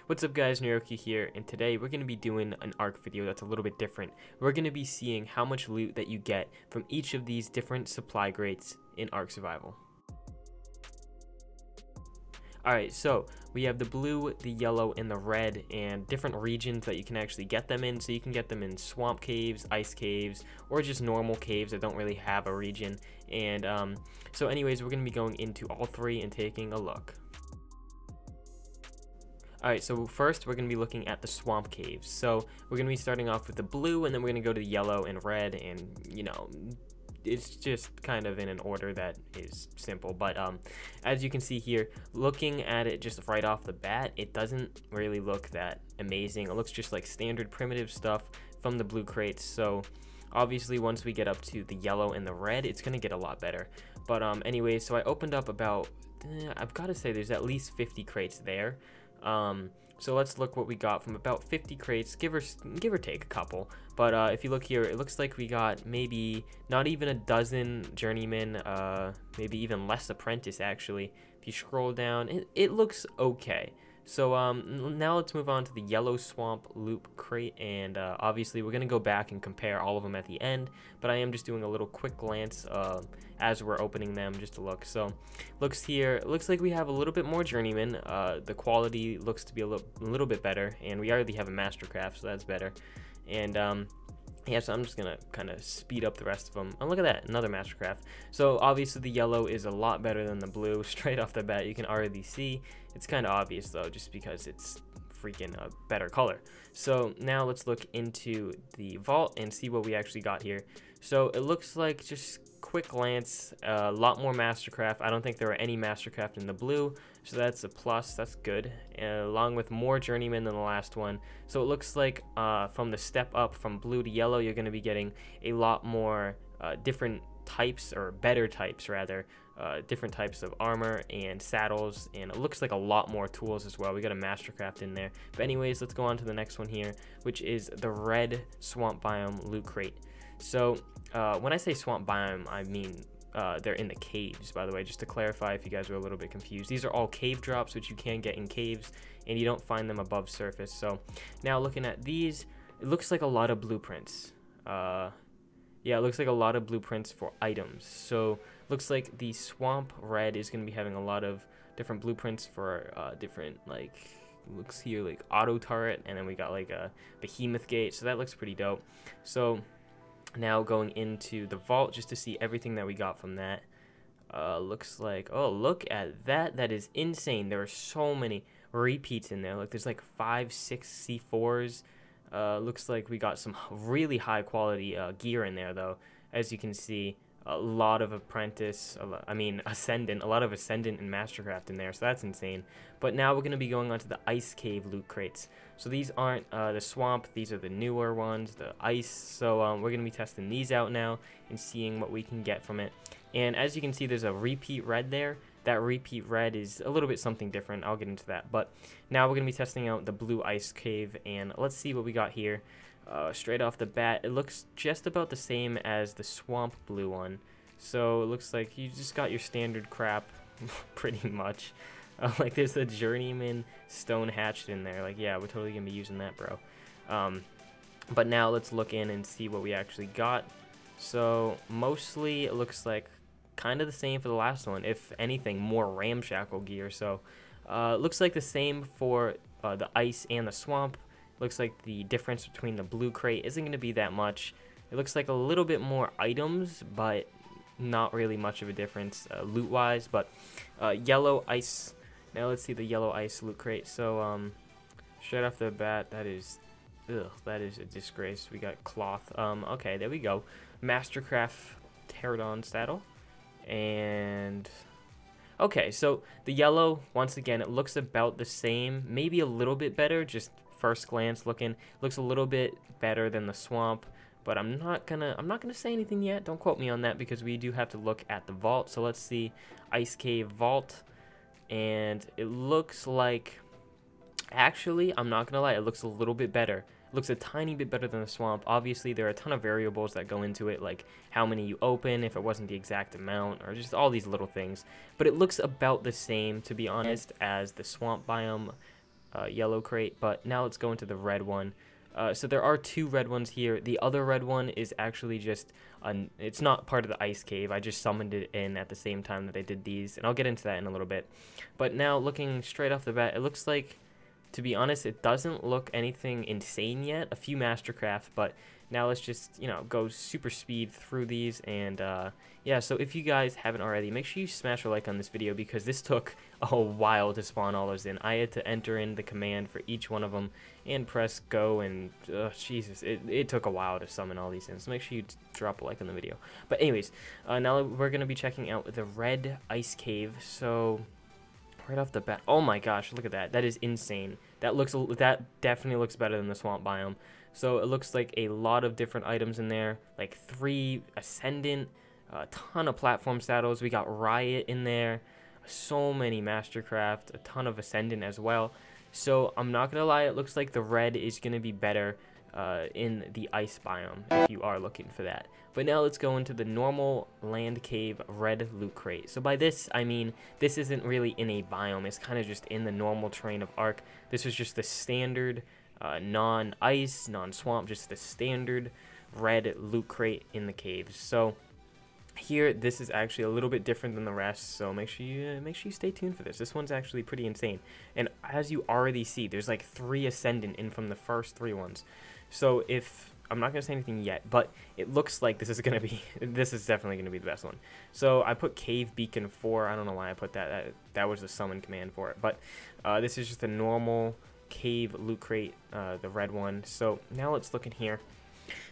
What's up guys, Neroku here, and today we're going to be doing an ARC video that's a little bit different. We're going to be seeing how much loot that you get from each of these different supply crates in ARC Survival. Alright, so we have the blue, the yellow, and the red, and different regions that you can actually get them in. So you can get them in swamp caves, ice caves, or just normal caves that don't really have a region. And so anyways, we're going to be going into all three and taking a look. Alright, so first we're going to be looking at the swamp caves. So we're going to be starting off with the blue, and then we're going to go to the yellow and red, and you know, it's just kind of in an order that is simple. But as you can see here, looking at it just right off the bat, it doesn't really look that amazing. It looks just like standard primitive stuff from the blue crates. So obviously once we get up to the yellow and the red, it's going to get a lot better. But anyway, so I opened up about, I've got to say there's at least 50 crates there. So let's look what we got from about 50 crates, give or take a couple. But if you look here, it looks like we got maybe not even a dozen journeymen, maybe even less apprentice actually. If you scroll down, it looks okay. So now let's move on to the yellow swamp loop crate, and obviously we're gonna go back and compare all of them at the end, but I am just doing a little quick glance as we're opening them just to look. So looks like we have a little bit more journeyman. The quality looks to be a little bit better, and we already have a mastercraft, so that's better. And yeah, so I'm just gonna kind of speed up the rest of them. Oh, look at that, another mastercraft. So obviously the yellow is a lot better than the blue. Straight off the bat, you can already see. It's kind of obvious though, just because it's freaking a better color. So now let's look into the vault and see what we actually got here. So it looks like, just quick glance, a lot more mastercraft. I don't think there are any mastercraft in the blue, so that's a plus. That's good, along with more journeymen than the last one. So it looks like from the step up from blue to yellow, you're going to be getting a lot more different types, or better types rather, different types of armor and saddles, and it looks like a lot more tools as well. We got a mastercraft in there. But anyways, let's go on to the next one here, which is the red swamp biome loot crate. So when I say swamp biome, I mean they're in the caves, by the way, just to clarify if you guys are a little bit confused. These are all cave drops, which you can get in caves, and you don't find them above surface. So now looking at these, it looks like a lot of blueprints. Yeah, it looks like a lot of blueprints for items. So looks like the swamp red is going to be having a lot of different blueprints for different, like, looks here like auto turret, and then we got like a behemoth gate, so that looks pretty dope. So now going into the vault just to see everything that we got from that. Looks like, oh, look at that, that is insane. There are so many repeats in there. Like there's like 5, 6 C4s. Looks like we got some really high quality gear in there though. As you can see, a lot of apprentice, ascendant, a lot of ascendant and mastercraft in there, so that's insane. But now we're going to be going on to the ice cave loot crates. So these aren't the swamp, these are the newer ones, the ice. So we're going to be testing these out now and seeing what we can get from it. And as you can see, there's a repeat red there. That repeat red is a little bit something different. I'll get into that. But now we're going to be testing out the blue ice cave, and let's see what we got here. Straight off the bat, it looks just about the same as the swamp blue one. So it looks like you just got your standard crap, pretty much. Like there's a journeyman stone hatchet in there. Like, yeah, we're totally going to be using that, bro. But now let's look in and see what we actually got. So mostly it looks like kind of the same for the last one, if anything more ramshackle gear. So looks like the same for the ice and the swamp. Looks like the difference between the blue crate isn't going to be that much. It looks like a little bit more items, but not really much of a difference loot wise. But yellow ice, now let's see the yellow ice loot crate. So straight off the bat, that is a disgrace. We got cloth. Okay, there we go. Mastercraft pterodon saddle. And okay, so the yellow, once again, it looks about the same, maybe a little bit better. Just first glance looking, looks a little bit better than the swamp, but I'm not gonna say anything yet. Don't quote me on that, because we do have to look at the vault. So let's see, ice cave vault, and it looks like, actually, I'm not gonna lie, it looks a little bit better. Looks a tiny bit better than the swamp. Obviously, there are a ton of variables that go into it, like how many you open, if it wasn't the exact amount, or just all these little things. But it looks about the same, to be honest, as the swamp biome yellow crate, but now let's go into the red one. So there are 2 red ones here. The other red one is actually just, it's not part of the ice cave. I just summoned it in at the same time that I did these, and I'll get into that in a little bit. But now looking straight off the bat, it looks like, to be honest, it doesn't look anything insane yet. A few Mastercraft, but now let's just, you know, go super speed through these. And yeah, so if you guys haven't already, make sure you smash a like on this video, because this took a while to spawn all those in. I had to enter in the command for each one of them and press go, and Jesus, it took a while to summon all these in. So make sure you drop a like on the video. But anyways, now we're going to be checking out the red ice cave. So right off the bat, oh my gosh, look at that. That is insane. That definitely looks better than the swamp biome. So it looks like a lot of different items in there, like 3 Ascendant, a ton of platform saddles. We got Riot in there, so many Mastercraft, a ton of Ascendant as well. So I'm not gonna lie, it looks like the red is gonna be better in the ice biome if you are looking for that. But now let's go into the normal land cave red loot crate. So by this I mean this isn't really in a biome, it's kind of just in the normal terrain of Ark. This is just the standard non-ice, non-swamp, just the standard red loot crate in the caves. So here, this is actually a little bit different than the rest, so make sure you stay tuned for this. This one's actually pretty insane, and as you already see, there's like 3 Ascendant in from the first 3 ones. So if I'm not gonna say anything yet, but it looks like this is definitely gonna be the best one. So I put Cave Beacon 4. I don't know why I put that. That was the summon command for it, but this is just a normal cave loot crate, the red one. So now let's look in here.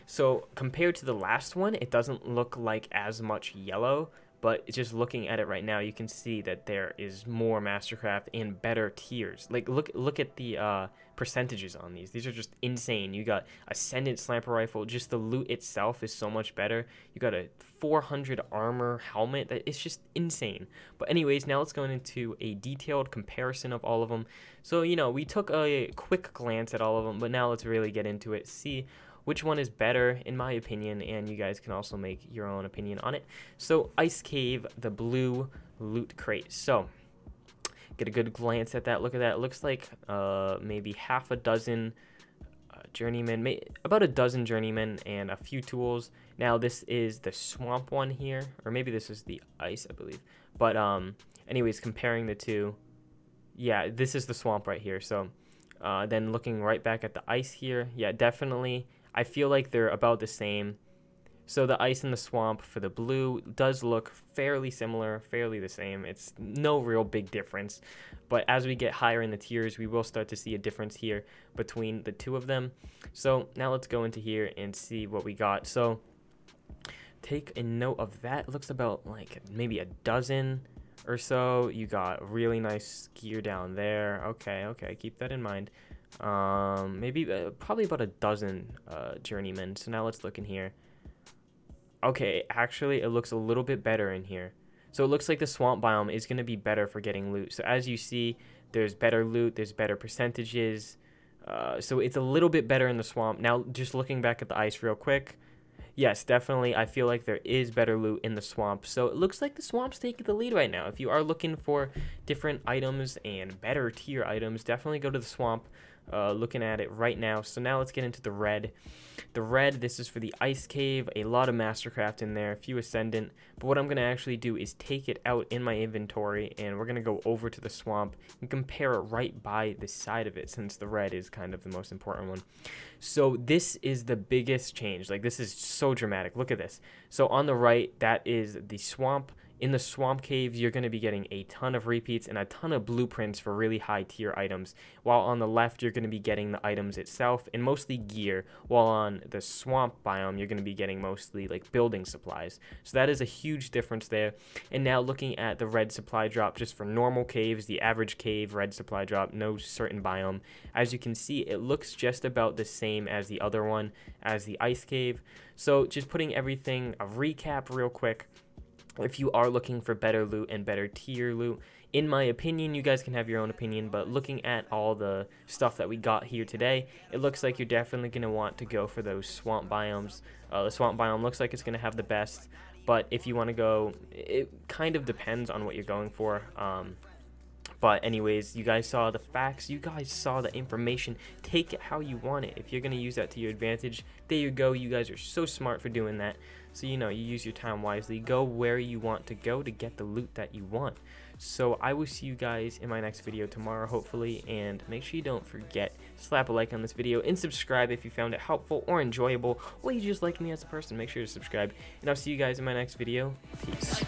So compared to the last one, it doesn't look like as much yellow, but just looking at it right now, you can see that there is more Mastercraft and better tiers. Like look at the percentages on these. These are just insane. You got Ascendant Sniper Rifle. Just the loot itself is so much better. You got a 400 armor helmet. It's just insane. But anyways, now let's go into a detailed comparison of all of them. So, you know, we took a quick glance at all of them, but now let's really get into it. See which one is better, in my opinion, and you guys can also make your own opinion on it. So, Ice Cave, the blue loot crate. So, get a good glance at that. Look at that. It looks like maybe half a dozen journeymen, about a dozen journeymen, and a few tools. Now, this is the swamp one here, or maybe this is the ice, I believe. But, anyways, comparing the two, yeah, this is the swamp right here. So, then looking right back at the ice here, yeah, definitely. I feel like they're about the same. So the ice and the swamp for the blue does look fairly similar, fairly the same. It's no real big difference. But as we get higher in the tiers, we will start to see a difference here between the two of them. So now let's go into here and see what we got. So take a note of that. It looks about like maybe a dozen or so. You got really nice gear down there. Okay, keep that in mind. Maybe probably about a dozen journeymen. So now let's look in here. Okay, actually it looks a little bit better in here. So it looks like the swamp biome is going to be better for getting loot. So as you see, there's better loot, there's better percentages. So it's a little bit better in the swamp. Now just looking back at the ice real quick, yes, definitely I feel like there is better loot in the swamp. So it looks like the swamp's taking the lead right now. If you are looking for different items and better tier items, definitely go to the swamp. Looking at it right now. So now let's get into the red. The red, this is for the ice cave. A lot of Mastercraft in there, a few Ascendant. But what I'm going to actually do is take it out in my inventory, and we're going to go over to the swamp and compare it right by the side of it, since the red is kind of the most important one. So this is the biggest change. Like, this is so dramatic. Look at this. So on the right, that is the swamp. In the swamp caves, you're going to be getting a ton of repeats and a ton of blueprints for really high tier items. While on the left, you're going to be getting the items itself and mostly gear. While on the swamp biome, you're going to be getting mostly like building supplies. So that is a huge difference there. And now looking at the red supply drop just for normal caves, the average cave red supply drop, no certain biome. As you can see, it looks just about the same as the other one, as the ice cave. So just putting everything, a recap real quick. If you are looking for better loot and better tier loot, in my opinion, you guys can have your own opinion, but looking at all the stuff that we got here today, it looks like you're definitely going to want to go for those swamp biomes. The swamp biome looks like it's going to have the best, but if you want to go, it kind of depends on what you're going for. But anyways, you guys saw the facts, you guys saw the information. Take it how you want it. If you're going to use that to your advantage, there you go. You guys are so smart for doing that. So, you know, you use your time wisely. Go where you want to go to get the loot that you want. So I will see you guys in my next video tomorrow, hopefully. And make sure you don't forget, slap a like on this video and subscribe if you found it helpful or enjoyable, or you just like me as a person. Make sure to subscribe. And I'll see you guys in my next video. Peace.